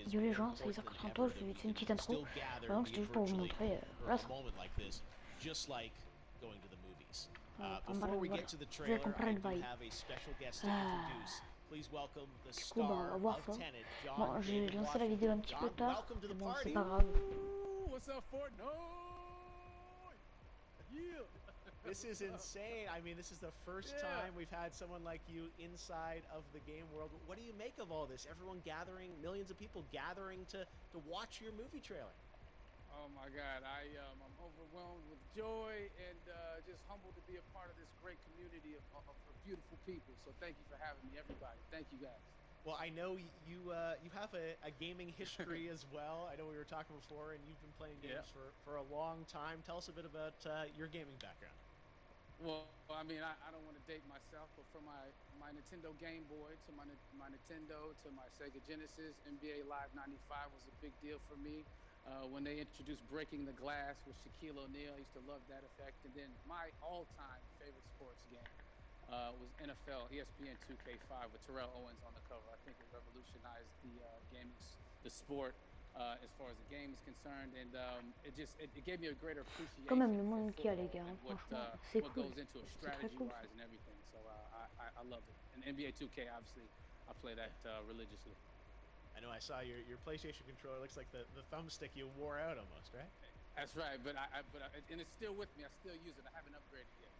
Yo les gens, c'est Isaac Santo, je vais faire une petite intro. Vraiment, c'était juste pour vous montrer. Voilà ça. Pas mal, voilà. Vous allez comprendre le bail. Du coup, bah, on va voir ça. Bon, j'ai lancé la vidéo un petit peu tard. Mais bon, c'est pas grave. What's up, Fortnite? Yeah. This is insane. I mean, this is the first time we've had someone like you inside of the game world. What do you make of all this? Everyone gathering, millions of people gathering to watch your movie trailer. Oh my God, I'm overwhelmed with joy and just humbled to be a part of this great community of beautiful people. So thank you for having me, everybody. Thank you guys. Well, I know you have a gaming history as well. I know we were talking before, and you've been playing games for a long time. Tell us a bit about your gaming background. Well, I mean, I don't want to date myself, but from my Nintendo Game Boy to my Nintendo to my Sega Genesis, NBA Live 95 was a big deal for me. When they introduced Breaking the Glass with Shaquille O'Neal, I used to love that effect. And then my all-time favorite sports game was NFL ESPN 2K5 with Terrell Owens on the cover. I think it revolutionized the sport as far as the game is concerned, and it gave me a greater appreciation Quand même le monde qu'il y a les gars, franchement, c'est cool. Goes into it strategy-wise and everything. So I love it. And NBA 2K, obviously, I play that religiously. I know I saw your PlayStation controller. Looks like the thumbstick you wore out almost, right? That's right, but and it's still with me. I still use it. I haven't upgraded yet.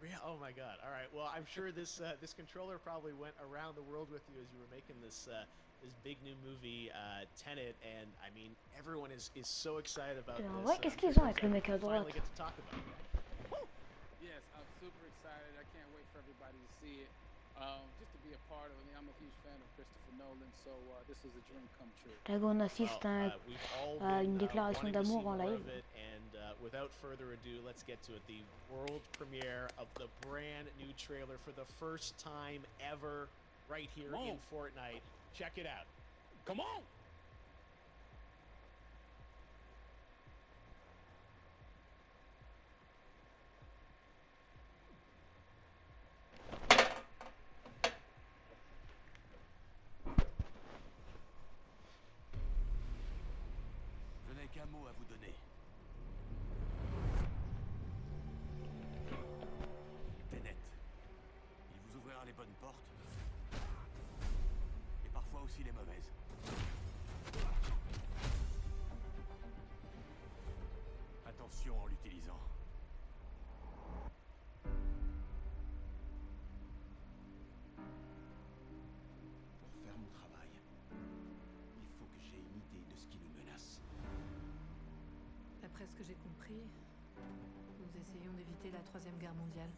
Yeah. Oh my God. All right. Well, I'm sure this controller probably went around the world with you as you were making this big new movie, Tenet, and I mean everyone is so excited about this. Ouais, qu'est-ce qu'ils ont avec le mec à droite? Finally get to talk about it. Yes, I'm super excited. I can't wait for everybody to see it. Just to be a part of it. I mean, I'm a huge fan of Christopher Nolan, so this is a dream come true. Là, on assiste à une déclaration d'amour en live. And without further ado, let's get to it. The world premiere of the brand new trailer for the first time ever right here in Fortnite. Check it out. Come on! Je n'ai qu'un mot à vous donner. Tenet. Il vous ouvrira les bonnes portes. Et parfois aussi les mauvaises. Attention en l'utilisant. Pour faire mon travail, il faut que j'ai une idée de ce qui nous menace. D'après ce que j'ai compris, nous essayons d'éviter la Troisième Guerre mondiale.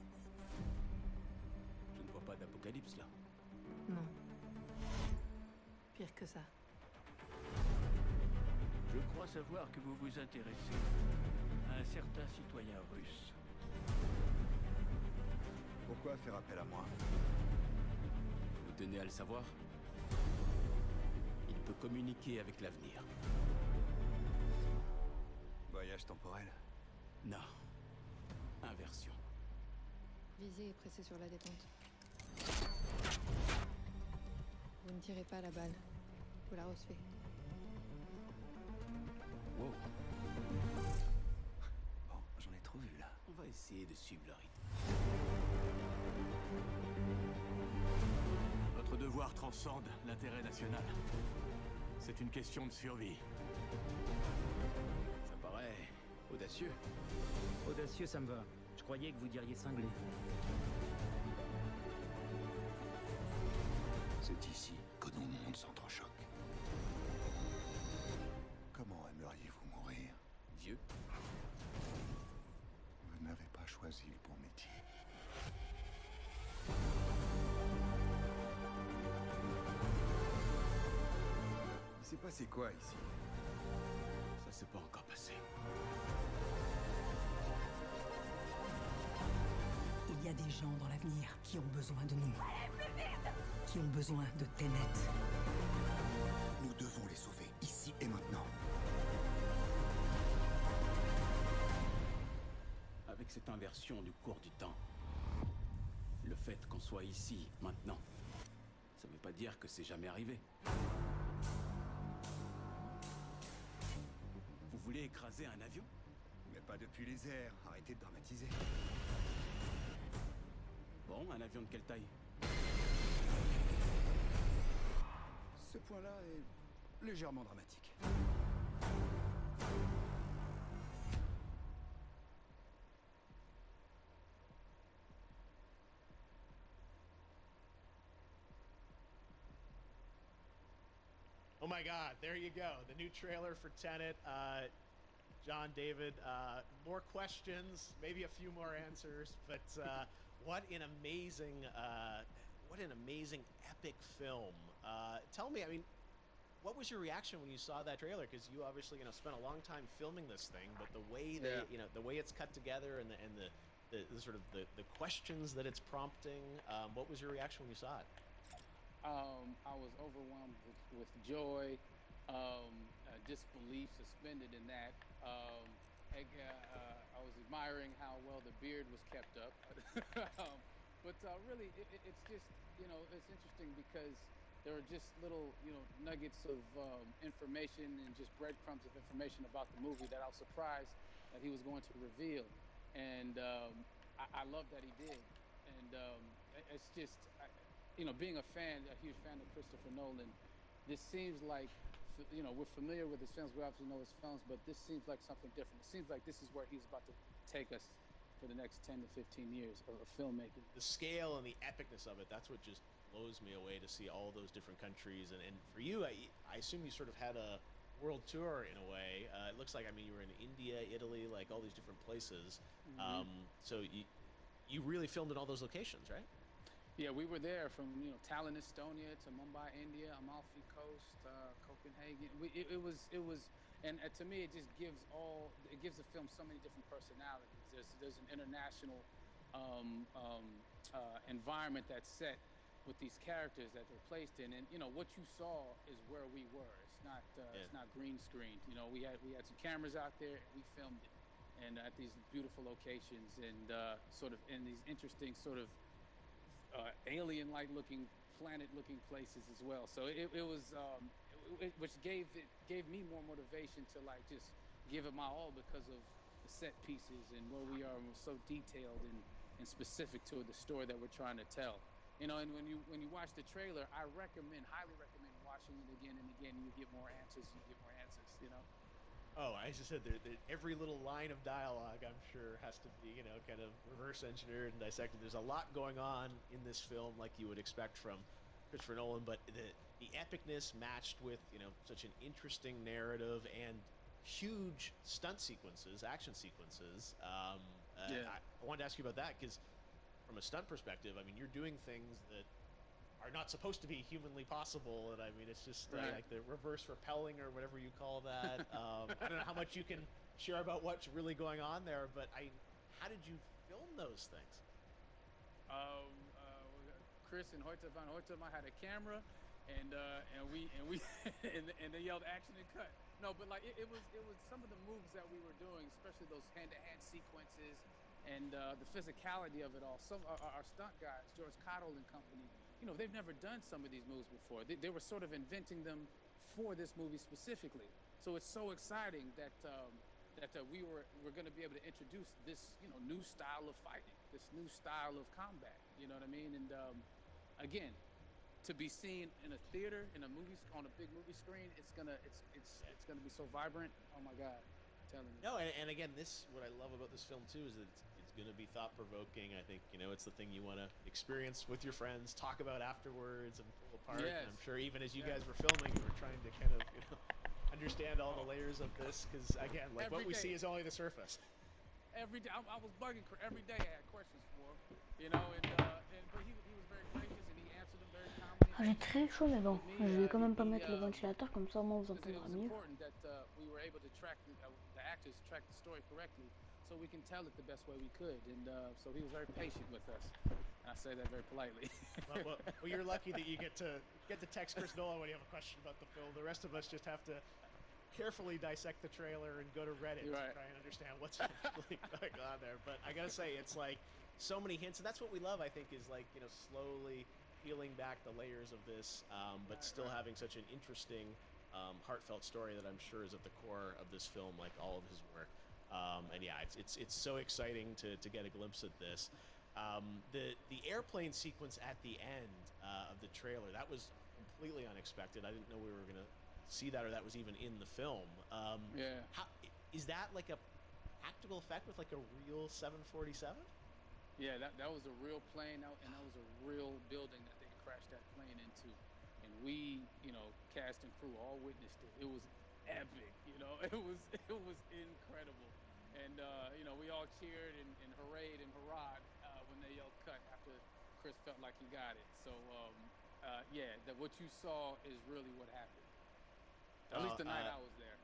Je ne vois pas d'apocalypse là. Non. Pire que ça. Je crois savoir que vous vous intéressez à un certain citoyen russe. Pourquoi faire appel à moi? Vous tenez à le savoir? Il peut communiquer avec l'avenir. Voyage temporel? Non. Inversion. Visez et pressez sur la détente. Vous ne tirez pas la balle. Vous la recevez. Wow. Bon, j'en ai trop vu là. On va essayer de suivre le rythme. Notre devoir transcende l'intérêt national. C'est une question de survie. Ça paraît audacieux. Audacieux, ça me va. Je croyais que vous diriez cinglé. C'est ici que nos mondes s'entrechoquent. Comment aimeriez-vous mourir? Vieux. Vous n'avez pas choisi le bon métier. Il s'est passé quoi ici? Ça s'est pas encore passé. Il y a des gens dans l'avenir qui ont besoin de nous. Qui ont besoin de Tenet. Nous devons les sauver, ici et maintenant. Avec cette inversion du cours du temps, le fait qu'on soit ici, maintenant, Ça veut pas dire que c'est jamais arrivé. Vous voulez écraser un avion? Mais pas depuis les airs, arrêtez de dramatiser. Bon, un avion de quelle taille? Ce point-là est légèrement dramatique. Oh my God, there you go. The new trailer for Tenet. John, David, more questions, maybe a few more answers, but what an amazing epic film. Tell me, I mean, what was your reaction when you saw that trailer? Because you obviously, spent a long time filming this thing, but the way the way it's cut together and the sort of the questions that it's prompting, what was your reaction when you saw it? I was overwhelmed with joy, disbelief suspended in that. I was admiring how well the beard was kept up. But really, it's just, it's interesting because there are just little, nuggets of information and just breadcrumbs of information about the movie that I was surprised that he was going to reveal. And I love that he did. And it's just, being a huge fan of Christopher Nolan, this seems like, we're familiar with his films. We obviously know his films, but this seems like something different. It seems like this is where he's about to take us for the next 10 to 15 years of filmmaking. The scale and the epicness of it, that's what just blows me away, to see all those different countries. And for you, I assume you sort of had a world tour in a way. It looks like, you were in India, Italy, like all these different places. Mm-hmm. So you really filmed in all those locations, right? Yeah, we were there from Tallinn, Estonia, to Mumbai, India, Amalfi Coast, Copenhagen. It was, and to me, it just gives the film so many different personalities. There's an international environment that's set with these characters that they're placed in, and what you saw is where we were. It's not green screened. We had some cameras out there, and we filmed it, and at these beautiful locations, and sort of in these interesting sort of alien-like looking, planet-looking places as well. So it was, which gave me more motivation to just give it my all, because of the set pieces and where we are, and we're so detailed and specific to the story that we're trying to tell. And when you watch the trailer, I highly recommend watching it again and again. You get more answers. Oh, as I said, every little line of dialogue, I'm sure, has to be, kind of reverse engineered and dissected. There's a lot going on in this film, like you would expect from Christopher Nolan, but the epicness matched with, such an interesting narrative and huge stunt sequences, action sequences. I wanted to ask you about that, because from a stunt perspective, you're doing things that are not supposed to be humanly possible, and it's just like the reverse rappelling or whatever you call that. I don't know how much you can share about what's really going on there, but how did you film those things? Chris and Hoyte van Hoytema had a camera, and we and they yelled action and cut. No, but it was some of the moves that we were doing, especially those hand-to-hand sequences, and the physicality of it all. Some our stunt guys, George Cottle and company, they've never done some of these moves before. They were sort of inventing them for this movie specifically. So it's so exciting that we're going to be able to introduce this new style of fighting, this new style of combat. You know what I mean? And again, to be seen in a theater, in a movie, on a big movie screen, it's gonna be so vibrant. Oh my God, I'm telling you. No, and again, what I love about this film too is that it's going to be thought-provoking. I think it's the thing you want to experience with your friends, talk about afterwards, and pull apart. Yes. And I'm sure even as you guys were filming, you were trying to kind of understand all the layers of this, because again, what we see is only the surface. Every day, I was bugging. Every day I had questions for him, but he was very gracious, and he answered them very calmly. J'ai très chaud, mais bon, je vais quand même pas mettre le ventilateur, comme ça au moins vous entendrez mieux. It was important that we were able to track the actors track the story correctly, so we can tell it the best way we could. And so he was very patient with us, and I say that very politely. well, you're lucky that you get to text Chris Nolan when you have a question about the film. The rest of us just have to carefully dissect the trailer and go to Reddit to try and understand what's actually going on there. But I gotta say, it's like so many hints, and that's what we love, I think, is slowly peeling back the layers of this, but still having such an interesting, heartfelt story that I'm sure is at the core of this film, like all of his work. And yeah, it's so exciting to get a glimpse at this. The airplane sequence at the end of the trailer, that was completely unexpected. I didn't know we were gonna see that, or that was even in the film. Yeah. How, is that like a practical effect with like a real 747? Yeah, that was a real plane, and that was a real building that they crashed that plane into. And we, cast and crew all witnessed it. It was epic, it was incredible. And, we all cheered and hoorayed and hurrahed when they yelled cut after Chris felt like he got it. So, yeah, what you saw is really what happened. At least the night I was there.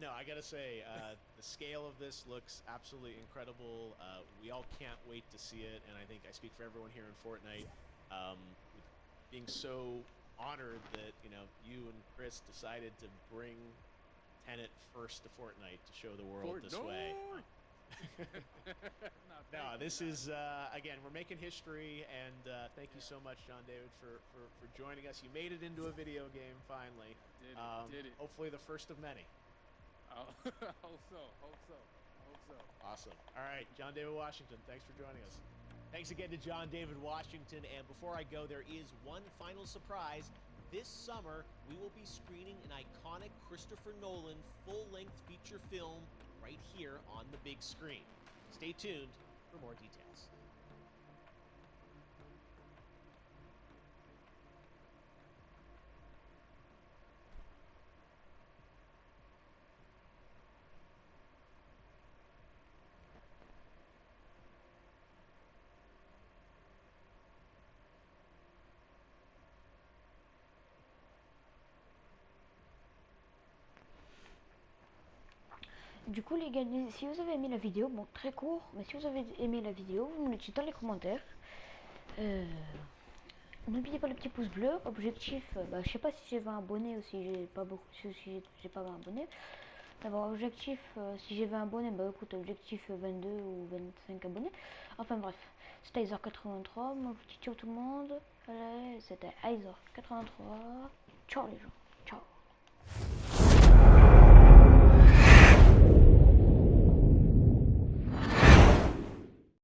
No, I gotta say, the scale of this looks absolutely incredible. We all can't wait to see it, and I think I speak for everyone here in Fortnite, being so honored that you and Chris decided to bring Tenet first to Fortnite to show the world this way. No, this is again, we're making history, and thank you so much, John David, for joining us. You made it into a video game finally. Did it. Hopefully the first of many. Hope so. Awesome. All right, John David Washington, thanks for joining us. Thanks again to John David Washington. And before I go, there is one final surprise. This summer, we will be screening an iconic Christopher Nolan full-length feature film right here on the big screen. Stay tuned for more details. Du coup les gars, si vous avez aimé la vidéo, bon très court, mais si vous avez aimé la vidéo, vous me le dites dans les commentaires. N'oubliez pas le petit pouce bleu. Objectif, je sais pas si j'ai 20 abonnés ou si j'ai pas beaucoup, si j'ai pas 20 abonnés. D'abord objectif, si j'ai 20 abonnés, écoute, objectif 22 ou 25 abonnés. Enfin bref, c'était Aizer83, mon petit ciao tout le monde. Allez, c'était Aizer83. Ciao les gens.